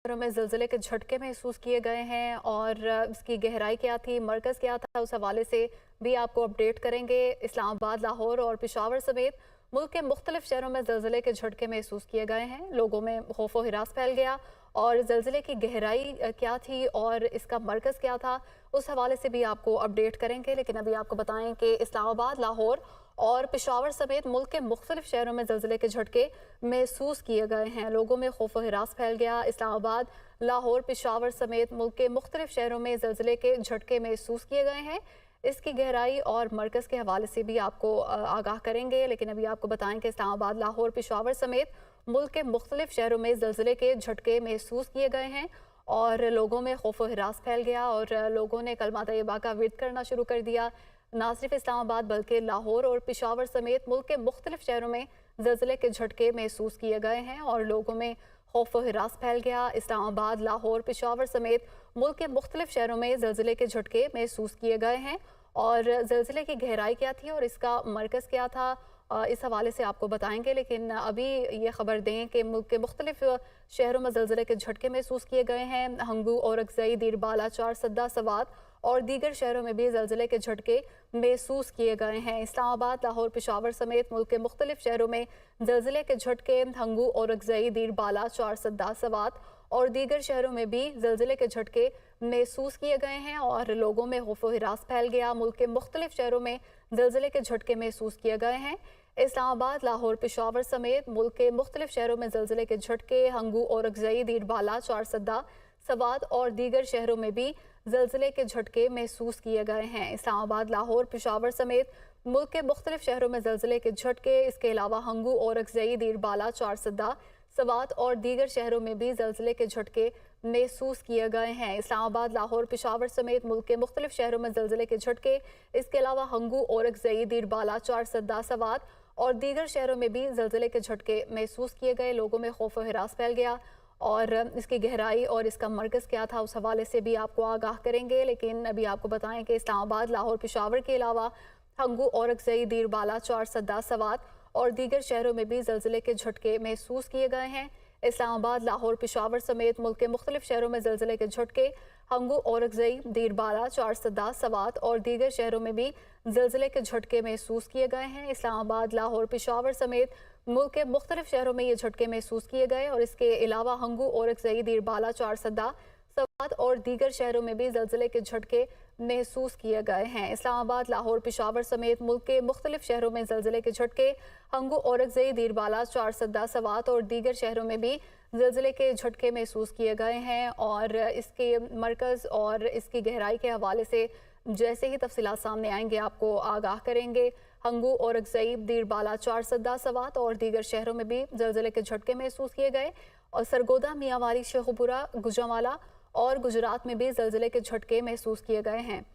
शहरों में ज़िलज़ले के झटके महसूस किए गए हैं और इसकी गहराई क्या थी, मरकज़ क्या था, उस हवाले से भी आपको अपडेट करेंगे। इस्लामाबाद, लाहौर और पेशावर समेत मुल्क के मुख्तलिफ शहरों में ज़िलज़ले के झटके महसूस किए गए हैं। लोगों में खौफ व हिरास फैल गया और ज़िलज़ले की गहराई क्या थी और इसका मरकज़ क्या था, उस हवाले से भी आपको अपडेट करेंगे। लेकिन अभी आपको बताएं कि इस्लामाबाद, लाहौर और पेशावर समेत मुल्क के मुख्तलिफ शहरों में ज़िलज़ले के झटके महसूस किए गए हैं। लोगों में खौफ व हिरास फैल गया। इस्लामाबाद, लाहौर, पेशावर समेत मुल्क के मुख्तलिफ शहरों में ज़िलज़ले के झटके महसूस किए गए हैं। इसकी गहराई और मरकज़ के हवाले से भी आपको आगाह करेंगे। लेकिन अभी आपको बताएं कि इस्लामाबाद, लाहौर, पेशावर समेत मुल्क के मुख्तलिफ शहरों में ज़िलज़ले के झटके महसूस किए गए हैं और लोगों में खौफ व हिरास फैल गया और लोगों ने कलमा तैयबा का विर्द करना शुरू कर दिया। ना सिर्फ इस्लामाबाद बल्कि लाहौर और पेशावर समेत मुल्क के मुख्तलिफ शहरों में ज़िलज़ले के झटके महसूस किए गए हैं और लोगों में खौफ व हिरास फैल गया। इस्लामाबाद, लाहौर, पेशावर समेत मुल्क के मुख्तलिफ शहरों में ज़िलज़ले के झटके महसूस किए गए हैं और ज़िलज़ले की गहराई क्या थी और इसका मरकज़ क्या था, इस हवाले से आपको बताएंगे। लेकिन अभी ये खबर दें कि मुल्क के मुख्तलिफ शहरों में ज़िलज़ले के झटके महसूस किए गए हैं। हंगू, औरकज़ई, दीरबाला, चार सद्दा, सवात और दीगर शहरों में भी ज़िलज़ले के झटके महसूस किए गए हैं। इस्लामाबाद, लाहौर, पेशावर समेत मुल्क के मुख्तलिफ शहरों में ज़िलज़ले के झटके हंगू, औरकज़ई, दीरबाला, चार सद्दा, सवात और दीगर शहरों में भी ज़िलज़ले के झटके महसूस किए गए हैं और लोगों में खौफ व हिरास फैल गया। मुल्क के मुख्तलिफ शहरों में ज़िलज़ले के झटके महसूस किए गए हैं। इस्लामाबाद, लाहौर, पेशावर समेत मुल्क के मुख्तलिफ शहरों में ज़िलज़ले के झटके हंगू, औरकज़ई, दीरबाला, चार सद्दा, सवात और दीगर शहरों में भी ज़िलज़ले के झटके महसूस किए गए हैं। इस्लामाबाद, लाहौर, पेशावर समेत मुल्क के मुख्तलिफ शहरों में ज़िलज़ले के झटके, इसके अलावा हंगू, औरकज़ई, दीरबाला, चार सद्दा, सवात और दीगर शहरों में भी ज़िलज़ले के झटके महसूस किए गए हैं। इस्लामाबाद, लाहौर, पेशावर समेत मुल्क के मुख्तलिफ शहरों में ज़िलज़ले के झटके, इसके अलावा हंगू, औरकज़ई, दीरबाला, चार सद्दा, सवात और दीगर शहरों में भी ज़िलज़ले के झटके महसूस किए गए। लोगों में खौफ व हिरास फैल गया और इसकी गहराई और इसका मरकज़ क्या था, उस हवाले से भी आपको आगाह करेंगे। लेकिन अभी आपको बताएं कि इस्लामाबाद, लाहौर, पेशावर के अलावा हंगू, औरकज़ई, दीरबाला, चार सद्दा, सवात और दीगर शहरों में भी ज़िलज़ले के झटके महसूस किए गए हैं। इस्लामाबाद, लाहौर, पेशावर समेत मुल्क के मुख्तलिफ शहरों में ज़िलज़ले के झटके हंगू, औरकज़ई, दीरबाला, चार सद्दा, सवात और दीगर शहरों में भी ज़िलज़ले के झटके महसूस किए गए हैं। इस्लामाबाद, लाहौर, पेशावर समेत मुल्क के मुख्तलिफ शहरों में ये झटके महसूस किए गए और इसके अलावा हंगू, औरकज़ई, दीरबाला, चार सद्दा, सवात और दीगर शहरों में भी ज़िलज़ले के झटके महसूस किए गए हैं। इस्लामाबाद, लाहौर, पेशावर समेत मुल्क के मुख्तलिफ शहरों में ज़िलज़ले के झटके हंगू, औरकज़ई, दीरबाला, चार सद्दा, सवात और दीगर शहरों में भी ज़िलज़ले के झटके महसूस किए गए हैं और इसके मरकज़ और इसकी गहराई के हवाले से जैसे ही तफसीलात सामने आएंगे आपको आगाह करेंगे। हंगू, औरकज़ई, दीरबाला, चार सद्दा, सवात और दीगर शहरों में भी ज़िलज़ले के झटके महसूस किए गए और सरगोदा, मियांवाली, शेखुपुरा, गुजरांवाला और गुजरात में भी ज़िलज़ले के झटके महसूस किए गए हैं।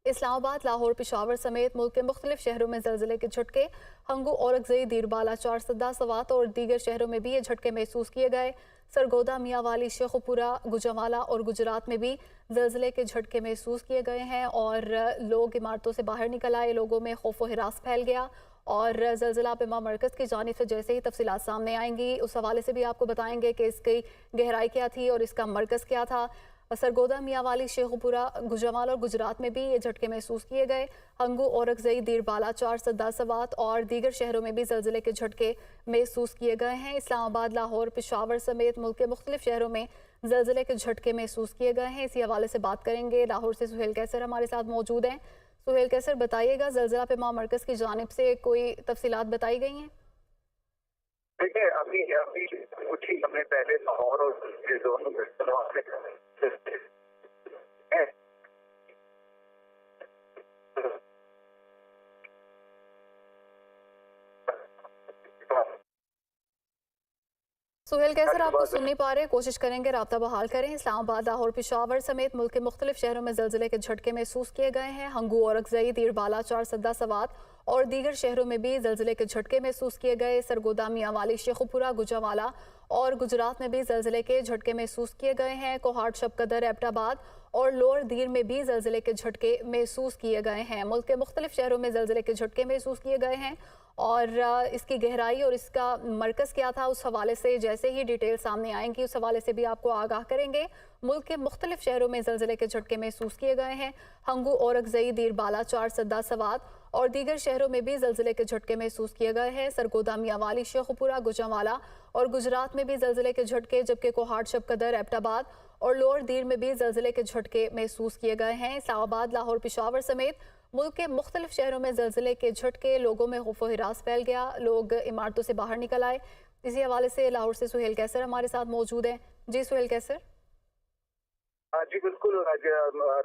इस्लामाबाद, लाहौर, पेशावर समेत मुल्क के मुख्तलिफ शहरों में ज़िलज़ले के झटके हंगू, औरकज़ई, दीरबाला, चार सद्दा, सवात और दीगर शहरों में भी ये झटके महसूस किए गए। सरगोदा, मियांवाली, शेखुपुरा, गुजरांवाला और गुजरात में भी ज़िलज़ले के झटके महसूस किए गए हैं और लोग इमारतों से बाहर निकल आए। लोगों में खौफ व हिरास फैल गया और ज़िलज़ला पेमा मरकज़ की जानिब से जैसे ही तफसीलात सामने आएंगी उस हवाले से भी आपको बताएंगे कि इसकी गहराई क्या थी और इसका मरकज़ क्या था। सरगोदा, मियांवाली, शेखुपुरा, गुजरांवाला और गुजरात में भी ये झटके महसूस किए गए। हंगू, औरकज़ई, दीरबाला, चार सद्दा, सवात और दीगर शहरों में भी ज़िलज़ले के झटके महसूस किए गए हैं। इस्लामाबाद, लाहौर, पेशावर समेत मुल्क के मुख्तलिफ शहरों में ज़िलज़ले के झटके महसूस किए गए हैं। इसी हवाले से बात करेंगे। लाहौर से सुहेल कैसर हमारे साथ मौजूद हैं। सुहेल कैसर, बताइएगा, ज़िलज़ला पेमा मरकज़ की जानिब से कोई तफसीलात बताई गई हैं? देखिए, अभी अभी कुछ ही समय पहले लाहौर और सुहेल कैसर, आपको सुन नहीं पा रहे, कोशिश करेंगे राब्ता बहाल करें। इस्लामाबाद, लाहौर, पेशावर समेत मुल्क के मुख्तलिफ शहरों में ज़िलज़ले के झटके महसूस किए गए हैं। हंगू, औरकज़ई, दीरबाला, चार सद्दा, सवात और दीगर शहरों में भी ज़लज़ले के झटके महसूस किए गए। सरगोदा, मियांवाली, शेखुपुरा, गुजरांवाला और गुजरात में भी ज़लज़ले के झटके महसूस किए गए हैं। कोहाट, शबकदर, एबटाबाद और लोअर दीर में भी ज़लज़ले के झटके महसूस किए गए हैं। मुल्क के मुख्तलिफ शहरों में ज़लज़ले के झटके महसूस किए गए हैं और इसकी गहराई और इसका मरकज़ क्या था, उस हवाले से जैसे ही डिटेल सामने आएंगी उस हवाले से भी आपको आगाह करेंगे। मुल्क के मुख्तलिफ शहरों में ज़लज़ले के झटके महसूस किए गए हैं। हंगू, औरकज़ई, दीरबाला, चार सद्दा, सवात और दीगर शहरों में भी ज़लज़ले के झटके महसूस किए गए हैं। सरगोदा, मियांवाली, शेखुपुरा, गुजरांवाला और गुजरात में भी ज़लज़ले के झटके, जबकि कोहाट, शबकदर, एबटाबाद और लोअर दीर में भी ज़लज़ले के झटके महसूस किए गए हैं। इस्लामाबाद, लाहौर, पेशावर समेत मुल्क के मुख्तलिफ शहरों में ज़लज़ले के झटके, लोगों में खौफ व हिरास फैल गया, लोग इमारतों से बाहर निकल आए। इसी हवाले से लाहौर से सुहेल कैसर हमारे साथ मौजूद हैं। जी सुहेल कैसर। जी बिल्कुल, आज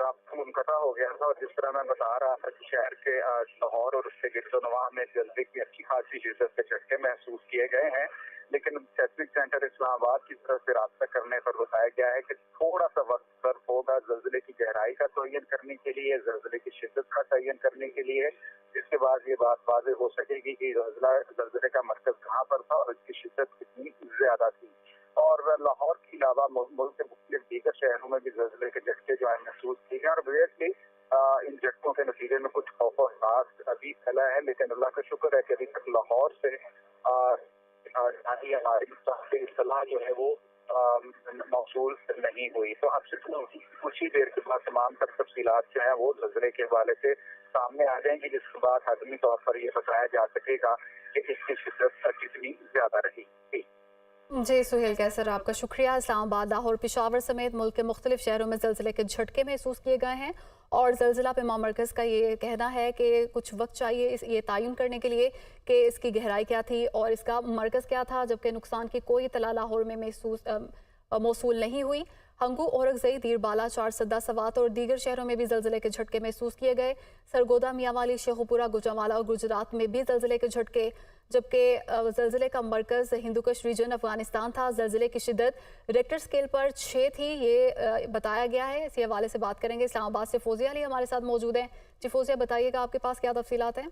रास्ता मुनक़ता हो गया था और जिस तरह मैं बता रहा था कि शहर के लाहौर और उसके गिरदोनवाह में जल्दी की अच्छी खासी शिद्दत के झटके महसूस किए गए हैं, लेकिन सेस्मिक सेंटर इस्लामाबाद की तरफ से रास्ता करने पर बताया गया है कि थोड़ा सा वक्त सर्फ होगा ज़लज़ले की गहराई का तयन करने के लिए, ज़लज़ले की शिद्दत का तयन करने के लिए, जिसके बाद ये बात वाज़ेह हो सकेगी कि ज़लज़ले का मरकज़ कहाँ पर था और इसकी शिद्दत कितनी ज़्यादा थी। और लाहौर के अलावा मुल्क के मुख्तलिफ दीगर शहरों में भी ज़लज़ले के झटके जो है महसूस किए गए और ऑब्वियसली इन झटकों के नतीजे में कुछ खौफ और हरास अभी फैला है, लेकिन अल्लाह का शुक्र है कि अभी तक लाहौर से हमारी इत्तला जो है वो मौसूल नहीं हुई। तो आपसे कुछ ही देर के बाद तमाम तर तफसीलात जो है वो ज़लज़ले के हवाले से सामने आ जाएंगी, जिसके बाद हतमी तौर पर ये बताया जा सकेगा कि इसकी शिद्दत कितनी ज़्यादा रही। जी सुहेल कैसर, आपका शुक्रिया। इस्लामाबाद, लाहौर, पेशावर समेत मुल्क के मुख्तलिफ शहरों में ज़लज़ले के झटके महसूस किए गए हैं और ज़लज़ला पैमा मरकज़ का ये कहना है कि कुछ वक्त चाहिए ये तयन करने के लिए कि इसकी गहराई क्या थी और इसका मरकज़ क्या था, जबकि नुकसान की कोई इत्तला लाहौर में मौसूल नहीं हुई। हंगू, औरकज़ई, दीरबाला, चार सद्दा, सवात और दीगर शहरों में भी ज़लज़ले के झटके महसूस किए गए। सरगोदा, मियांवाली, शेखुपुरा, गुजरांवाला और गुजरात में भी ज़लज़ले के झटके, जबकि ज़लज़ले का मरकज़ हिंदुकुश रीजन अफगानिस्तान था। ज़लज़ले की शिद्दत रेक्टर स्केल पर 6 थी, ये बताया गया है। इसी हवाले से बात करेंगे। इस्लामाबाद से फौजिया अली हमारे साथ मौजूद हैं। जी फौजिया, बताइएगा आपके पास क्या तफसीलात हैं?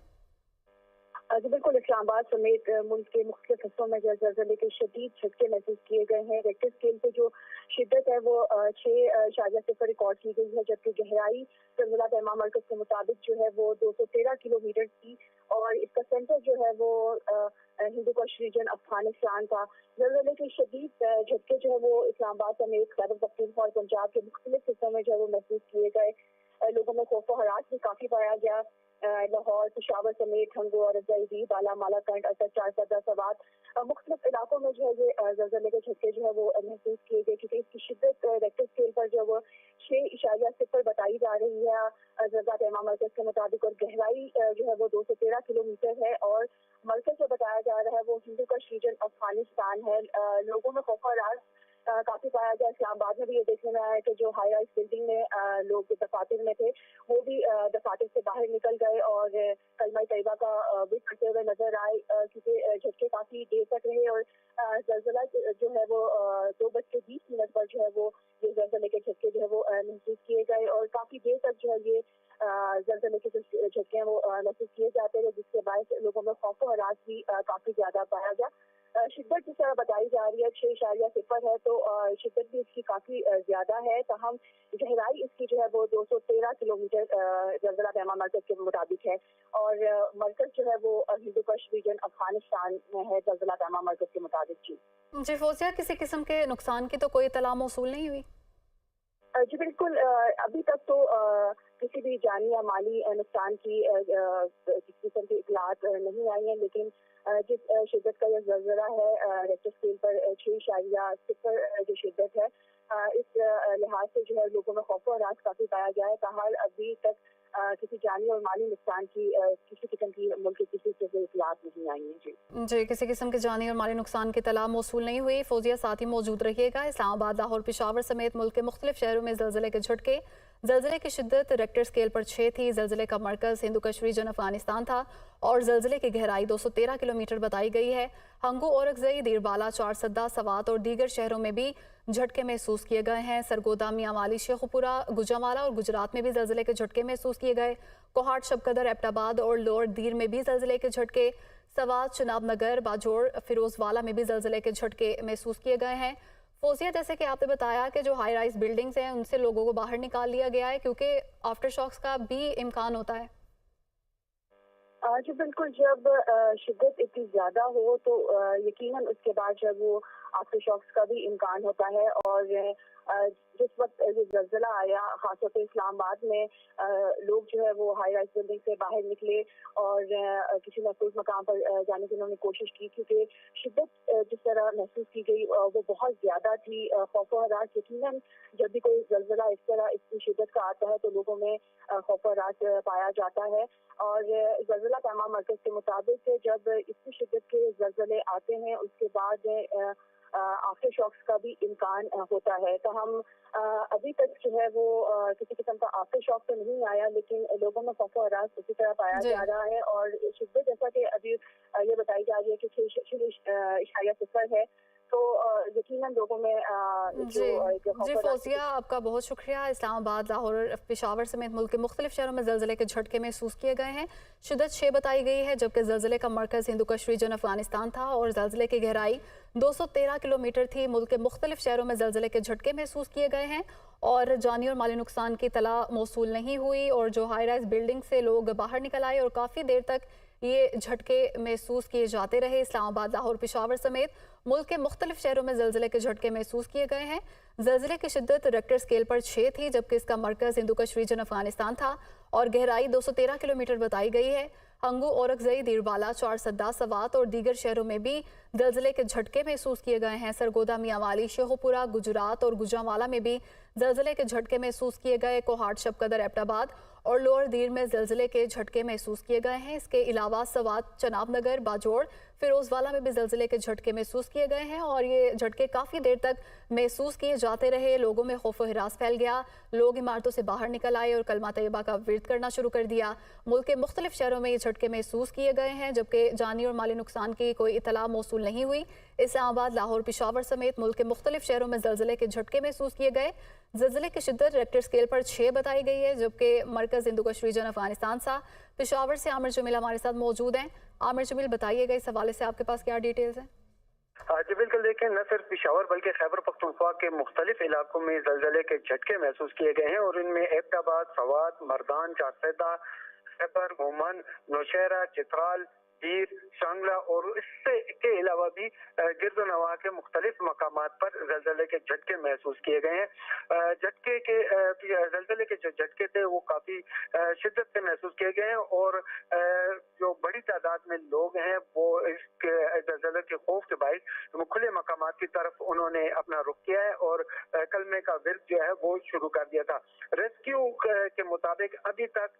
जी बिल्कुल, इस्लामाबाद समेत मुल्क के मुख्तलिफ हिस्सों में ज़लज़ले के शदीद झटके महसूस किए गए हैं। रेक्टर स्केल पे जो शिद्दत है वो 6.0 रिकॉर्ड की गई है, जबकि गहराई ज़लज़ला पैमा मरकज़ के मुताबिक जो है वो 213 किलोमीटर थी और इसका सेंटर जो है वो हिंदुकुश रीजन अफगानिस्तान था। ज़लज़ले के शदीद झटके जो है वो इस्लामाबाद समेत खैबर पख्तूनख्वा और पंजाब के मुख्तलिफ हिस्सों में जो है वो महसूस किए गए। लोगों में खौफ व हरास भी काफ़ी पाया गया। लाहौर, पेशावर समेत हंगू, औरकज़ई, बाला, मालाकंड, असद, चार सद्दा, सवात मुख्तलिफ इलाकों में जो है ये ज़लज़ले के झटके जो है वो महसूस किए गए, क्योंकि इसकी शिद्दत रेक्टर स्केल पर जो वो 6.0 बताई जा रही है ज़लज़ला पैमा मरकज़ के मुताबिक और गहराई जो है वो 213 किलोमीटर है और मरकज़ जो बताया जा रहा है वो हिंदुकुश रीजन अफगानिस्तान है। लोगों में खौफ और राज काफी पाया गया। इस्लामाबाद में भी ये देखने में आया कि जो हाई राइज बिल्डिंग में लोग दफातर में थे वो भी दफातर से बाहर निकल गए और कलमा तैयबा का भी करते हुए नजर आए, क्योंकि झटके काफी देर तक रहे और ज़लज़ला जो है वो 2:20 पर जो है वो ये ज़लज़ले के झटके जो है वो महसूस किए गए और काफी देर तक जो है ये ज़लज़ले के जो झटके हैं वो महसूस किए जाते रहे, जिसके बायस लोगों में खौफ और हरास भी काफी ज्यादा पाया गया। शिद्दत जिस तरह बताई जा रही है 6.0 है, तो शिद्दत भी इसकी काफी ज्यादा है, तहम गहराई इसकी जो है वो 213 किलोमीटर ज़लज़ला पैमा मरकज़ के मुताबिक है और मरकज़ जो है वो हिंदुकुश रीजन अफगानिस्तान में है ज़लज़ला पैमा मरकज़ के मुताबिक। जी फौजिया, किसी किस्म के नुकसान की तो कोई इत्तला मौसूल नहीं हुई? जी बिल्कुल, अभी तक तो किसी भी जानी या माली नुकसान की किसी किस्म की इतलात नहीं आई है, लेकिन जिस शिद्दत का यह ज़लज़ला है रेक्टर स्केल पर 6.0 जो शिद्दत है, इस लिहाज से जो है लोगों में खौफ और राज काफी पाया गया है। ताहाल अभी तक किसी जानी और माली नुकसान की किसी किस्म की मुल्क की किसी से इतलात नहीं आई है। जी, किसी किस्म के जानी और माली नुकसान की इत्तला मौसूल नहीं हुई। फौजिया, साथ ही मौजूद रहिएगा। इस्लामाबाद, लाहौर, पेशावर समेत मुल्क के मुख्तलिफ शहरों में ज़लज़ले के झटके, ज़लज़ले की शिद्दत रेक्टर स्केल पर 6 थी। ज़लज़ले का मरकज़ हिंदुकुश रीजन अफगानिस्तान था और ज़लज़ले की गहराई 213 किलोमीटर बताई गई है। हंगू, औरकज़ई, दीरबाला, चार सद्दा, सवात और दीगर शहरों में भी झटके महसूस किए गए हैं। सरगोदा, मियांवाली, शेखुपुरा, गुजरांवाला और गुजरात में भी ज़लज़ले के झटके महसूस किए गए। कोहाट, शबकदर, एबटाबाद और लोअर दीर में भी ज़लज़ले के झटके, सवात, चनाब नगर, बाजोड़, फिरोजवाला में भी ज़लज़ले के झटके महसूस किए गए हैं। फोजिया, जैसे कि आपने बताया कि जो हाई राइज बिल्डिंग्स हैं उनसे लोगों को बाहर निकाल लिया गया है क्योंकि आफ्टर शॉक्स का भी इम्कान होता है। जी बिल्कुल, जब शिद्दत इतनी ज़्यादा हो तो यकीनन उसके बाद जब वो आफ्टर शॉक्स का भी इम्कान होता है। और जिस वक्त ये ज़लज़ला आया खासतौर पर इस्लामाबाद में, लोग जो है वो हाई राइज बिल्डिंग से बाहर निकले और किसी महफूज मकाम पर जाने की उन्होंने कोशिश की, क्योंकि शिद्दत जिस तरह महसूस की गई वो बहुत ज़्यादा थी। खौफ व हरास, यकीनन जब भी कोई ज़लज़ला इस तरह इतनी शिद्दत का आता है तो लोगों में खौफ व हरास पाया जाता है। और ज़लज़ला पैमा मरकज़ के मुताबिक जब इतनी शिद्दत के ज़लज़ले आते हैं उसके बाद आफ्टर शॉक्स का भी इम्कान होता है। तो हम अभी तक जो है वो किसी किस्म का आफ्टर शॉक तो नहीं आया, लेकिन लोगों में खौफ व हरास उसी तरह पाया जा रहा है। और शिद्दत जैसा कि अभी ये बताई जा रही है कि 6.0 है, तो यकीनन लोगों में जी फौजिया, आपका बहुत शुक्रिया। इस्लामाबाद, लाहौर, पेशावर समेत मुल्क के मुख्तलिफ शहरों में ज़लज़ले के झटके महसूस किए गए हैं। शिद्दत 6 बताई गई है, जबकि ज़लज़ले का मरकज़ हिंदू कश रीजन अफगानिस्तान था और ज़लज़ले की गहराई 213 किलोमीटर थी। मुल्क के मुख्तलिफ शहरों में ज़लज़ले के झटके महसूस किए गए हैं और जानी और माली नुकसान की इतला मौसूल नहीं हुई। और जो हाई राइज बिल्डिंग से लोग बाहर निकल आए और काफ़ी देर तक ये झटके महसूस किए जाते रहे। इस्लामाबाद, लाहौर, पेशावर समेत मुल्क के मुख्तलिफ शहरों में ज़लज़ले के झटके महसूस किए गए हैं। ज़लज़ले की शिद्दत रेक्टर स्केल पर 6 थी, जबकि इसका मरकज़ हिंदू कश रीजन अफगानिस्तान था और गहराई 213 किलोमीटर बताई गई है। हंगू, औरकजई, दीरबाला, चारसद्दा, सवात और दीगर शहरों में भी ज़लज़ले के झटके महसूस किए गए हैं। सरगोदा, मियांवाली, शेखुपुरा, गुजरात और गुजरांवाला में भी ज़लज़ले के झटके महसूस किए गए। कोहाट, शबकदर, एबटाबाद और लोअर दीर में ज़लज़ले के झटके महसूस किए गए हैं। इसके अलावा सवात, चनाब नगर, बाजोड़, फिरोजवाला में भी ज़लज़ले के झटके महसूस किए गए हैं और ये झटके काफ़ी देर तक महसूस किए जाते रहे। लोगों में खौफ व हिरास फैल गया, लोग इमारतों से बाहर निकल आए और कलमा तैयबा का विर्द करना शुरू कर दिया। मुल्क के मुख्तलिफ शहरों में ये झटके महसूस किए गए हैं, जबकि जानी और माली नुकसान की कोई इतला मौसूल नहीं हुई। इस्लामाबाद, लाहौर, पेशावर समेत मुल्क के मुख्तलिफ शहरों में ज़लज़ले के झटके महसूस किए गए। ज़लज़ले की शिद्दत रेक्टर स्केल पर 6 बताई गई है, जबकि मरकज़ हिंदू कश रीजन अफगानिस्तान सा। पेशावर से आमिर जमील हमारे साथ मौजूद हैं। आमिर जमील, बताइएगा इस हवाले से आपके पास क्या डिटेल्स हैं? जी बिल्कुल, देखें, न सिर्फ पेशावर बल्कि खैबर पख्तूनख्वा के मुख्तलिफ इलाकों में ज़लज़ले के झटके महसूस किए गए हैं और इनमें एबटाबाद, सवात, मरदान, चारसदा, खैबर, घोमन, नौशहरा, चित्राल, दीर, शांगला और इससे के अलावा भी गिरद नवाह के मुख्तलिफ मकामात पर ज़लज़ले के झटके महसूस किए गए हैं। ज़लज़ले के जो झटके थे वो काफ़ी शिद्दत से महसूस किए गए हैं और जो बड़ी तादाद में लोग हैं वो इस ज़लज़ले के खौफ के बायस खुले मकामात की तरफ उन्होंने अपना रुख किया है और कलमे का विर्द जो है वो शुरू कर दिया था। रेस्क्यू के मुताबिक अभी तक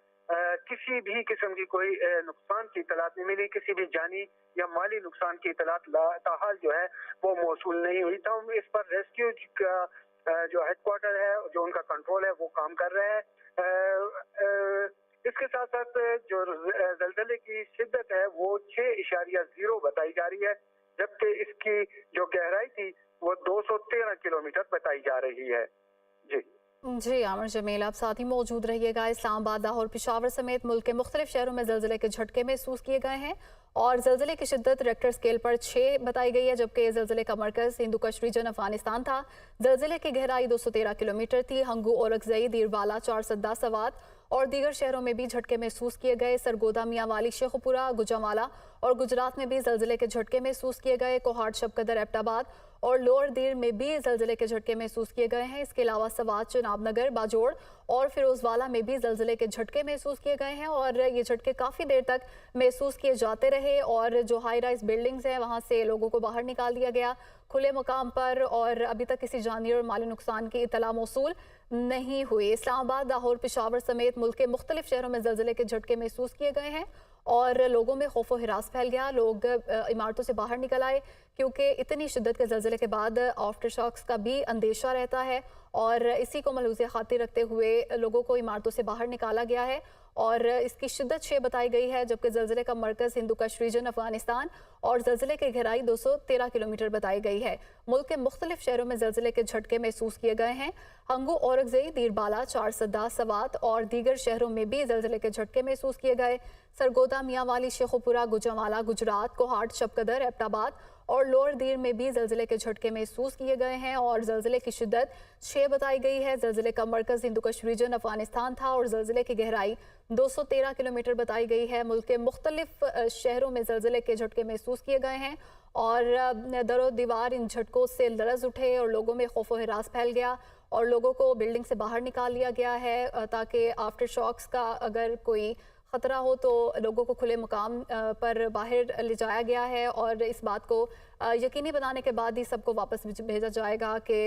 किसी भी किस्म की कोई नुकसान की इतलात नहीं मिली, किसी भी जानी या माली नुकसान की इतलात ताहाल जो है वो मौसूल नहीं हुई। तो हम इस पर रेस्क्यू का जो हेडक्वार्टर है, जो उनका कंट्रोल है, वो काम कर रहे हैं। इसके साथ साथ जो ज़लज़ले की शिद्दत है वो 6.0 बताई जा रही है, जबकि इसकी जो गहराई थी वो 213 किलोमीटर बताई जा रही है। जी आमिर जमील, आप साथ ही मौजूद रहिएगा। इस्लामाबाद, लाहौर, पेशावर समेत मुल्क के मुख्तलिफ शहरों में ज़लज़ले के झटके महसूस किए गए हैं और ज़लज़ले की शिद्दत रेक्टर स्केल पर 6 बताई गई है, जबकि ज़लज़ले का मरकज़ हिंदू कश रीजन अफगानिस्तान था। ज़लज़ले की गहराई 213 किलोमीटर थी। हंगू, औरकजई, दीरबाला, चारसद्दा, सवात और दीगर शहरों में भी झटके महसूस किए गए। सरगोदा, मियांवाली, शेखुपुरा, गुजरांवाला और गुजरात में भी ज़लज़ले के झटके महसूस किए गए। कोहाट, शबकदर, एबटाबाद और लोअर दीर में भी ज़लज़ले के झटके महसूस किए गए हैं। इसके अलावा सवात, चनाब नगर, बाजोड़ और फिरोजवाला में भी ज़लज़ले के झटके महसूस किए गए हैं और ये झटके काफ़ी देर तक महसूस किए जाते रहे और जो हाई राइज बिल्डिंग्स हैं वहाँ से लोगों को बाहर निकाल दिया गया खुले मकाम पर और अभी तक किसी जानी और माली नुकसान की इतला मौसूल नहीं हुई। इस्लामाबाद, लाहौर, पेशावर समेत मुल्क के मुख्तलिफ शहरों में ज़लज़ले के झटके महसूस किए गए हैं और लोगों में खौफ व हिरास फैल गया। लोग इमारतों से बाहर निकल आए क्योंकि इतनी शिद्दत के ज़लज़ले के बाद आफ्टर शॉक्स का भी अंदेशा रहता है और इसी को मलहूज़ खातिर रखते हुए लोगों को इमारतों से बाहर निकाला गया है और इसकी शिद्दत 6 बताई गई है, जबकि ज़लज़ले का मरकज़ हिंदू कश रीजन अफगानिस्तान और ज़लज़ले की गहराई 213 किलोमीटर बताई गई है। मुल्क के मुख्तलिफ शहरों में ज़लज़ले के झटके महसूस किए गए हैं। हंगू, औरंगज़ई, दीरबाला, चारसदा, सवात और दीगर शहरों में भी ज़लज़ले के झटके महसूस किए गए। सरगोदा, मियांवाली, शेखुपुरा, गुजरांवाला, गुजरात, कोहाट, शबकदर, एबटाबाद और लोअर दीर में भी ज़लज़ले के झटके महसूस किए गए हैं और ज़लज़ले की शिद्दत 6 बताई गई है। ज़लज़ले का मरकज़ हिंदू कश रीजन अफगानिस्तान था और ज़लज़ले की गहराई 213 किलोमीटर बताई गई है। मुल्क के मुख्तलिफ शहरों में ज़लज़ले के झटके महसूस किए गए हैं और दरो दीवार इन झटकों से लरज़ उठे और लोगों में खौफ व हिरास फैल गया और लोगों को बिल्डिंग से बाहर निकाल लिया गया है ताकि आफ्टर शॉक्स का अगर कोई ख़तरा हो तो लोगों को खुले मुकाम पर बाहर ले जाया गया है और इस बात को यकीनी बनाने के बाद ही सबको वापस भेजा जाएगा कि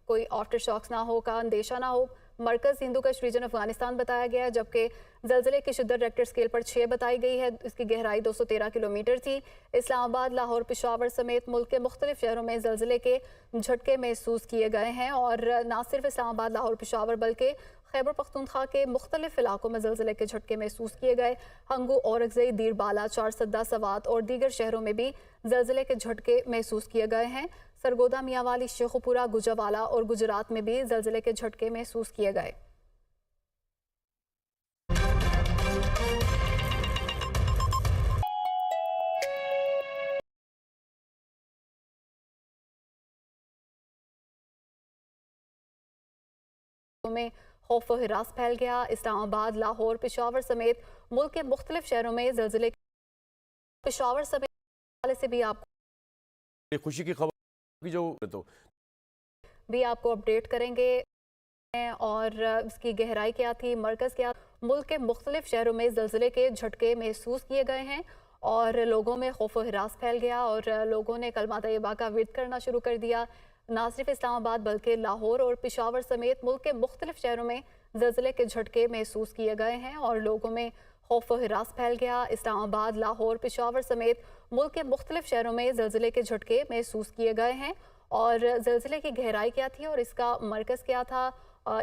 कोई आफ्टर शॉक्स ना हो का अंदेशा ना हो। मरकज़ हिंदू कश रीजन अफगानिस्तान बताया गया है, जबकि ज़लज़ले की शिद्दत रेक्टर स्केल पर 6 बताई गई है। इसकी गहराई 213 किलोमीटर थी। इस्लामाबाद, लाहौर, पेशावर समेत मुल्क के मुख्तलिफ शहरों में ज़लज़ले के झटके महसूस किए गए हैं और न सिर्फ इस्लामाबाद, लाहौर, पेशावर बल्कि खैबर पख्तूनख्वा के मुख्तलिफ इलाकों में ज़लज़ले के झटके महसूस किए गए। हंगू, औरंगज़ई, दीरबाला, चारसदा, सवात और दीगर शहरों में भी ज़लज़ले के झटके महसूस किए गए हैं। सरगोदा, मियांवाली, शेखुपुरा, गुजरांवाला और गुजरात में भी ज़लज़ले के झटके महसूस किए गए। में खौफ व हिरास फैल गया। इस्लामाबाद, लाहौर, पेशावर समेत मुल्क के मुख्तलिफ शहरों में ज़लज़ले पेशावर समेत से भी आपको खुशी की खबर जो तो भी आपको अपडेट करेंगे और इसकी गहराई क्या थी, मरकज़ क्या। मुल्क के मुख्तलिफ शहरों में ज़लज़ले के झटके महसूस किए गए हैं और लोगों में खौफ व हिरास फैल गया और लोगों ने कलमा तैयबा का विर्द करना शुरू कर दिया। ना सिर्फ इस्लामाबाद बल्कि लाहौर और पेशावर समेत मुल्क के मुख्तलिफ शहरों में ज़लज़ले के झटके महसूस किए गए हैं और लोगों में खौफ व हिरास फैल गया। इस्लामाबाद, लाहौर, पेशावर समेत मुल्क के मुख्तलिफ शहरों में ज़लज़ले के झटके महसूस किए गए हैं और ज़लज़ले की गहराई क्या थी और इसका मरकज़ क्या था,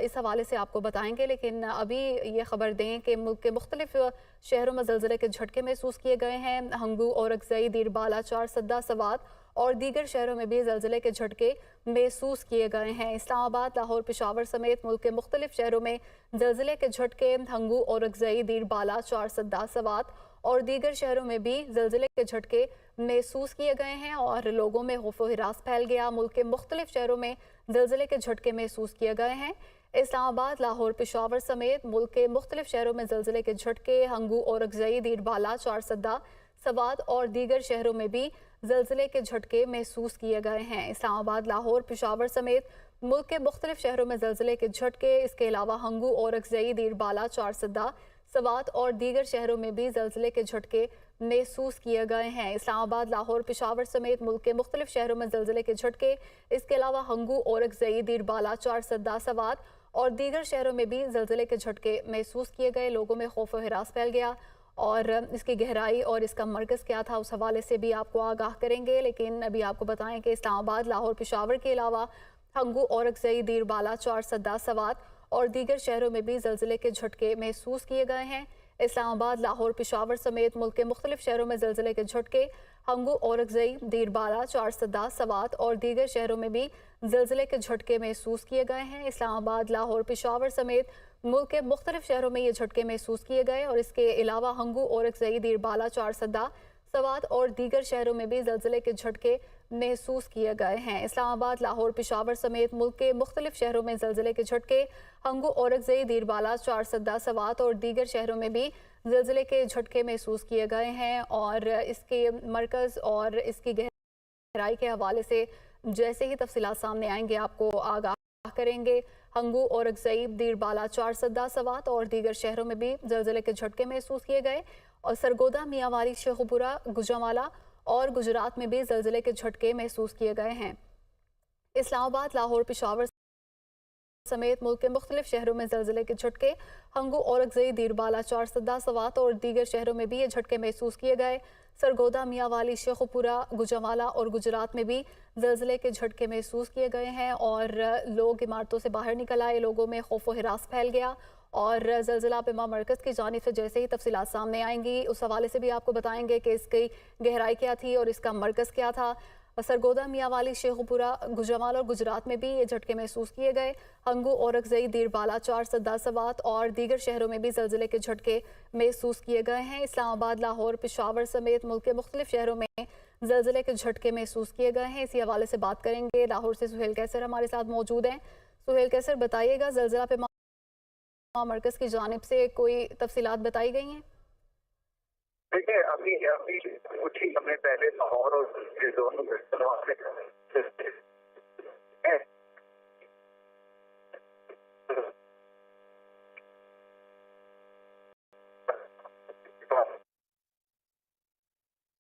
इस हवाले से आपको बताएंगे। लेकिन अभी ये खबर दें कि मुल्क के मुख्तलिफ शहरों में ज़लज़ले के झटके महसूस किए गए हैं। हंगू, औरंगज़ई, दीरबाला, चारसदा, सवात और दीगर शहरों में भी ज़लज़ले के झटके महसूस किए गए हैं। इस्लामाबाद, लाहौर, पेशावर समेत मुल्क के मुख्तलिफ शहरों में ज़लज़ले के झटके हंगू, औरंगज़ई, दीरबाला, चारसदा, सवात और दीगर शहरों में भी ज़लज़ले के झटके महसूस किए गए हैं और लोगों में खौफ व हिरास फैल गया। मुल्क के मुख्तलिफ शहरों में ज़लज़ले के झटके महसूस किए गए हैं। इस्लामाबाद, लाहौर, पेशावर समेत मुल्क के मुख्तलिफ शहरों में ज़लज़ले के झटके हंगू, औरंगज़ई, दीरबाला, चारसदा, सवात और दीगर शहरों में भी ज़लज़ले के झटके महसूस किए गए हैं। इस्लामाबाद, लाहौर, पेशावर समेत मुल्क के मुख्तलिफ शहरों में ज़लज़ले के झटके, इसके अलावा हंगू, औरंगज़ई, दीरबाला, चारसदा, सवात और दीगर शहरों में भी ज़लज़ले के झटके महसूस किए गए हैं। इस्लामाबाद, लाहौर, पेशावर समेत मुल्क के मुख्तलिफ शहरों में ज़लज़ले के झटके, इसके अलावा हंगू, औरंगज़ई, दीरबाला, चारसदा, सवात और दीगर शहरों में भी ज़लज़ले के झटके महसूस किए गए। लोगों में खौफ व हिरास फैल गया और इसकी गहराई और इसका मरकज़ क्या था उस हवाले से भी आपको आगाह करेंगे। लेकिन अभी आपको बताएं कि इस्लामाबाद, लाहौर, पेशावर के अलावा हंगू, औरंगज़ई, दीरबाला, चारसदा, सवात और दीगर शहरों में भी ज़लज़ले के झटके महसूस किए गए हैं। इस्लामाबाद, लाहौर, पेशावर समेत मुल्क के मुख्तलिफ शहरों में ज़लज़ले के झटके हंगू, औरंगज़ई, दीरबाला, चारसदा, सवात और दीगर शहरों में भी ज़लज़ले के झटके महसूस किए गए हैं। इस्लामाबाद, लाहौर, पेशावर समेत मुल्क के मुख्तलिफ शहरों में ये झटके महसूस किए गए और इसके अलावा हंगू, औरंगज़ई, दीरबाला, चारसदा, सवात और दीगर शहरों में भी ज़लज़ले के झटके महसूस किए गए हैं। इस्लामाबाद, लाहौर, पेशावर समेत मुल्क के मुख्तलिफ शहरों में ज़लज़ले के झटके हंगू, औरंगज़ई, दीरबाला, चारसदा, सवात और दीगर शहरों में भी ज़लज़ले के झटके महसूस किए गए हैं और इसके मरकज़ और इसकी गहराई के हवाले से जैसे ही तफसीलात सामने आएंगे आपको आगाह करेंगे। हंगू, औरंगज़ई, दीरबाला, चारसदा, सवात और दीगर शहरों में भी ज़लज़ले के झटके महसूस किए गए और सरगोदा, मियांवाली, शेखुपुरा, गुजरांवाला और गुजरात में भी ज़लज़ले के झटके महसूस किए गए हैं। इस्लामाबाद, लाहौर, पेशावर समेत मुल्क के मुख्तलिफ शहरों में ज़लज़ले के झटके, हंगू, औरंगज़ई, दीरबाला, चारसदा, सवात और दीगर शहरों में भी ये झटके महसूस किए गए। सरगोदा, मियांवाली, शेखुपुरा, गुजरावाला और गुजरात में भी ज़लज़ले के झटके महसूस किए गए हैं और लोग इमारतों से बाहर निकल आए, लोगों में खौफ व हिरास फैल गया। और ज़लज़ला पेमा मरकज़ की जानिब से जैसे ही तफसीलात सामने आएंगी उस हवाले से भी आपको बताएंगे कि इसकी गहराई क्या थी और इसका मरकज़ क्या था। सरगोदा, मियांवाली, शेखुपुरा, गुजरावाला और गुजरात में भी ये झटके महसूस किए गए। हंगू, औरंगज़ई, दीरबाला, चारसदा, सवात और दीगर शहरों में भी ज़लज़ले के झटके महसूस किए गए हैं। इस्लामाबाद, लाहौर, पेशावर समेत मुल्क के मुख्तलिफ शहरों में ज़लज़ले के झटके महसूस किए गए हैं। इसी हवाले से बात करेंगे। लाहौर से सुहेल कैसर हमारे साथ मौजूद हैं। सुहेल कैसर, बताइएगा, ज़लज़ला पे मरकज़ की जानिब से कोई तफसीलात बताई गई हैं? देखिए, अभी अभी कुछ ही समय पहले लाहौर और दोनों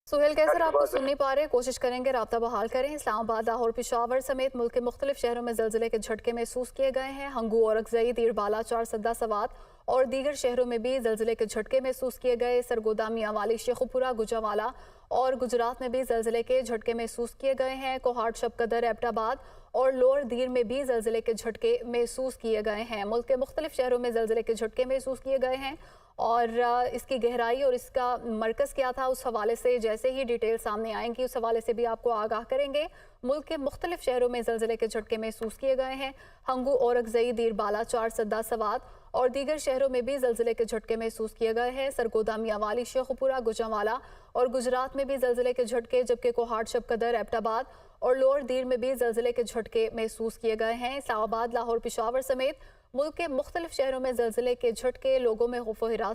सुहेल कैसर, आपको सुन नहीं पा रहे, कोशिश करेंगे राब्ता बहाल करें। इस्लामाबाद, लाहौर, पेशावर समेत मुल्क के मुख्तलिफ शहरों में ज़लज़ले के झटके महसूस किए गए हैं। हंगू, औरंगज़ई, दीरबाला, चारसदा, सवात और दीगर शहरों में भी ज़लज़ले के झटके महसूस किए गए। सरगोदा, मियांवाली, शेखुपुरा, गुजरावाला और गुजरात में भी ज़लज़ले के झटके महसूस किए गए हैं। कोहाट, शबकदर, एबटाबाद और लोअर दीर में भी ज़लज़ले के झटके महसूस किए गए हैं। मुल्क के मुख्तलिफ शहरों में ज़लज़ले के झटके महसूस किए गए हैं और इसकी गहराई और इसका मरकज़ क्या था उस हवाले से जैसे ही डिटेल सामने आएंगी उस हवाले से भी आपको आगाह करेंगे। मुल्क के मुख्तलिफ शहरों में ज़लज़ले के झटके महसूस किए गए हैं। हंगू, औरंगज़ई, दीरबाला, चारसदा, सवात और दीगर शहरों में भी ज़लज़ले के झटके महसूस किए गए हैं। सरगोदा, मियांवाली, शेखुपुरा, गुजरावाला और गुजरात में भी ज़लज़ले के झटके, जबकि कोहाट, शबकदर, एबटाबाद और लोअर दीर में भी ज़लज़ले के झटके महसूस किए गए हैं। इस्लामाबाद, लाहौर, पेशावर समेत मुल्क के मुख्तलिफ शहरों में ज़लज़ले के झटके, लोगों में खौफ व हिरास